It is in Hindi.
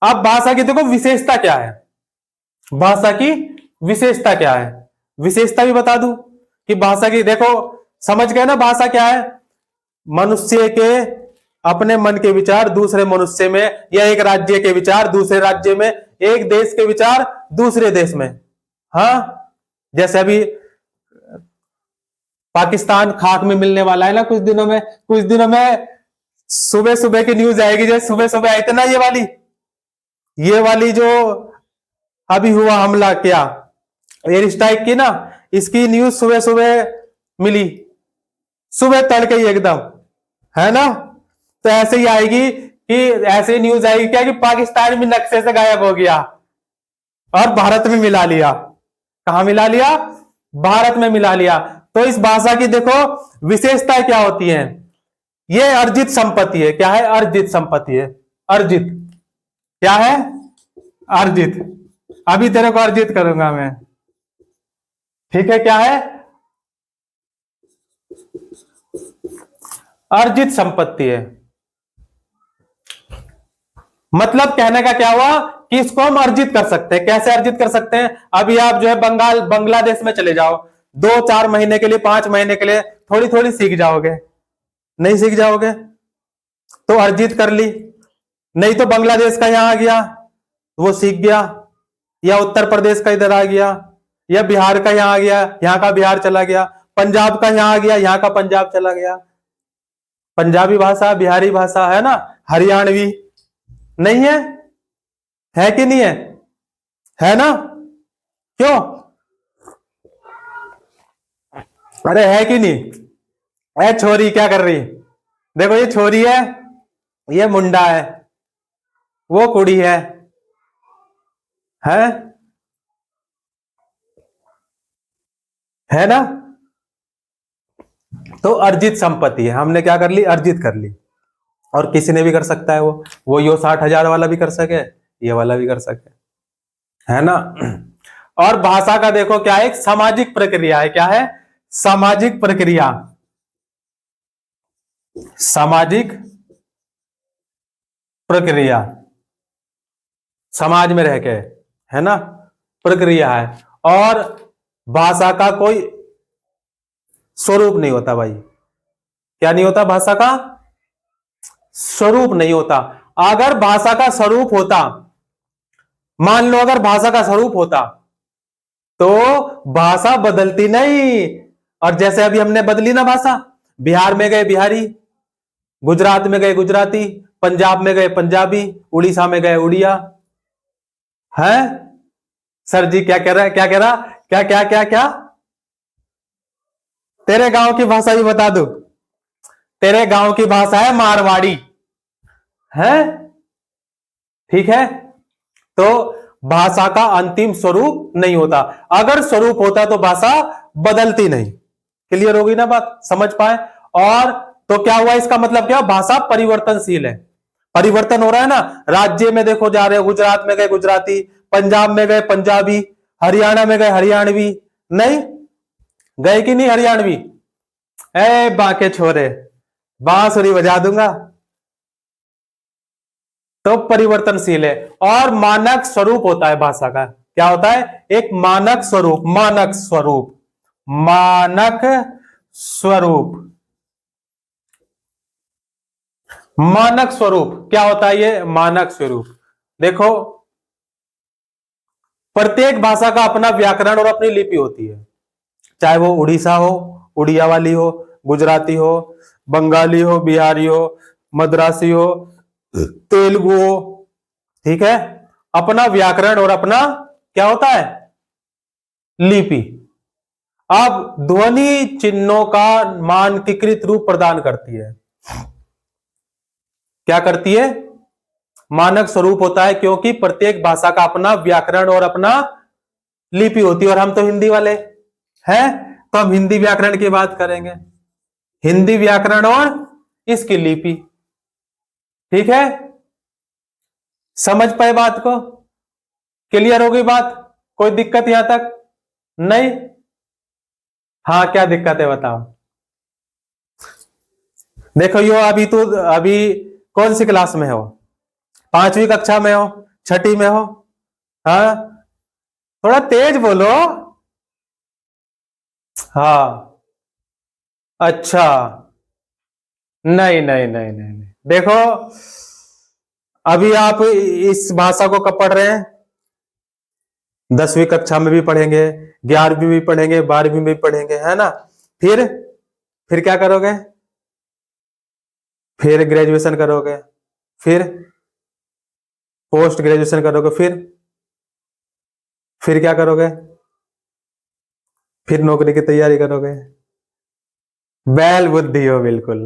अब भाषा की देखो विशेषता क्या है, भाषा की विशेषता क्या है, विशेषता भी बता दूं कि भाषा की, देखो समझ गए ना भाषा क्या है, मनुष्य के अपने मन के विचार दूसरे मनुष्य में, या एक राज्य के विचार दूसरे राज्य में, एक देश के विचार दूसरे देश में। हाँ, जैसे अभी पाकिस्तान खाक में मिलने वाला है ना कुछ दिनों में, कुछ दिनों में सुबह सुबह की न्यूज आएगी, जैसे सुबह सुबह आई थी ना ये वाली जो अभी हुआ हमला क्या, एयर स्ट्राइक की ना, इसकी न्यूज सुबह सुबह मिली, सुबह तड़के ही एकदम, है ना। तो ऐसे ही आएगी कि ऐसे ही न्यूज आएगी क्या कि पाकिस्तान भी नक्शे से गायब हो गया और भारत में मिला लिया। कहां मिला लिया? भारत में मिला लिया। तो इस भाषा की देखो विशेषताएं क्या होती हैं, ये अर्जित संपत्ति है। क्या है? अर्जित संपत्ति है। अर्जित क्या है? अर्जित। अभी तेरे को अर्जित करूंगा मैं, ठीक है? क्या है? अर्जित संपत्ति है। मतलब कहने का क्या हुआ कि इसको हम अर्जित कर सकते हैं। कैसे अर्जित कर सकते हैं? अभी आप जो है बांग्लादेश में चले जाओ, 2-4 महीने के लिए, 5 महीने के लिए थोड़ी थोड़ी सीख जाओगे। नहीं सीख जाओगे तो अर्जित कर ली। नहीं तो बांग्लादेश का यहां आ गया, वो सीख गया, या उत्तर प्रदेश का इधर आ गया, या बिहार का यहां आ गया, यहां का बिहार चला गया, पंजाब का यहां आ गया, यहां का पंजाब चला गया। पंजाबी भाषा, बिहारी भाषा, है ना, हरियाणवी नहीं है? है कि नहीं है? है ना? क्यों? अरे है कि नहीं? ए छोरी क्या कर रही? देखो ये छोरी है, ये मुंडा है, वो कुड़ी है है ना। तो अर्जित संपत्ति है, हमने क्या कर ली? अर्जित कर ली। और किसी ने भी कर सकता है, वो यो 60,000 वाला भी कर सके, ये वाला भी कर सके, है ना। और भाषा का देखो क्या है? एक सामाजिक प्रक्रिया है। क्या है? सामाजिक प्रक्रिया। सामाजिक प्रक्रिया, समाज में रह के, है ना, प्रक्रिया है। और भाषा का कोई स्वरूप नहीं होता भाई। क्या नहीं होता? भाषा का स्वरूप नहीं होता। अगर भाषा का स्वरूप होता, मान लो अगर भाषा का स्वरूप होता तो भाषा बदलती नहीं। और जैसे अभी हमने बदली ना भाषा, बिहार में गए बिहारी, गुजरात में गए गुजराती, पंजाब में गए पंजाबी, उड़ीसा में गए उड़िया। है सर जी क्या कह रहा है? क्या कह रहा? क्या क्या क्या क्या? तेरे गांव की भाषा भी बता दू। तेरे गांव की भाषा है मारवाड़ी, है, ठीक है। तो भाषा का अंतिम स्वरूप नहीं होता। अगर स्वरूप होता तो भाषा बदलती नहीं। क्लियर होगी ना बात? समझ पाए? और तो क्या हुआ? इसका मतलब क्या? भाषा परिवर्तनशील है। परिवर्तन हो रहा है ना। राज्य में देखो जा रहे हो, गुजरात में गए गुजराती, पंजाब में गए पंजाबी, हरियाणा में गए हरियाणवी। नहीं गए कि नहीं हरियाणवी? ए बाके छोरे, बांसुरी बजा दूंगा। तो परिवर्तनशील है। और मानक स्वरूप होता है भाषा का। क्या होता है? एक मानक स्वरूप। मानक स्वरूप, मानक स्वरूप, मानक स्वरूप क्या होता है? ये मानक स्वरूप। देखो प्रत्येक भाषा का अपना व्याकरण और अपनी लिपि होती है। चाहे वो उड़ीसा हो, उड़िया वाली हो, गुजराती हो, बंगाली हो, बिहारी हो, मद्रासी हो, तेलुगु हो, ठीक है। अपना व्याकरण और अपना क्या होता है? लिपि। अब ध्वनि चिन्हों का मानकीकृत रूप प्रदान करती है। क्या करती है? मानक स्वरूप होता है, क्योंकि प्रत्येक भाषा का अपना व्याकरण और अपना लिपि होती है। और हम तो हिंदी वाले हैं, तो हम हिंदी व्याकरण की बात करेंगे। हिंदी व्याकरण और इसकी लिपि, ठीक है। समझ पाए बात को? क्लियर हो गई बात? कोई दिक्कत यहां तक? नहीं? हाँ क्या दिक्कत है बताओ। देखो यो अभी कौन सी क्लास में हो? 5वीं कक्षा में हो, छठी में हो? हाँ, थोड़ा तेज बोलो। हाँ, अच्छा, नहीं नहीं नहीं नहीं नहीं, देखो अभी आप इस भाषा को कब पढ़ रहे हैं? 10वीं कक्षा में भी पढ़ेंगे, 11वीं में भी पढ़ेंगे, 12वीं में भी पढ़ेंगे, है ना? फिर फिर क्या करोगे? फिर ग्रेजुएशन करोगे, फिर पोस्ट ग्रेजुएशन करोगे, फिर क्या करोगे? फिर नौकरी की तैयारी करोगे। बैल बुद्धि हो बिल्कुल।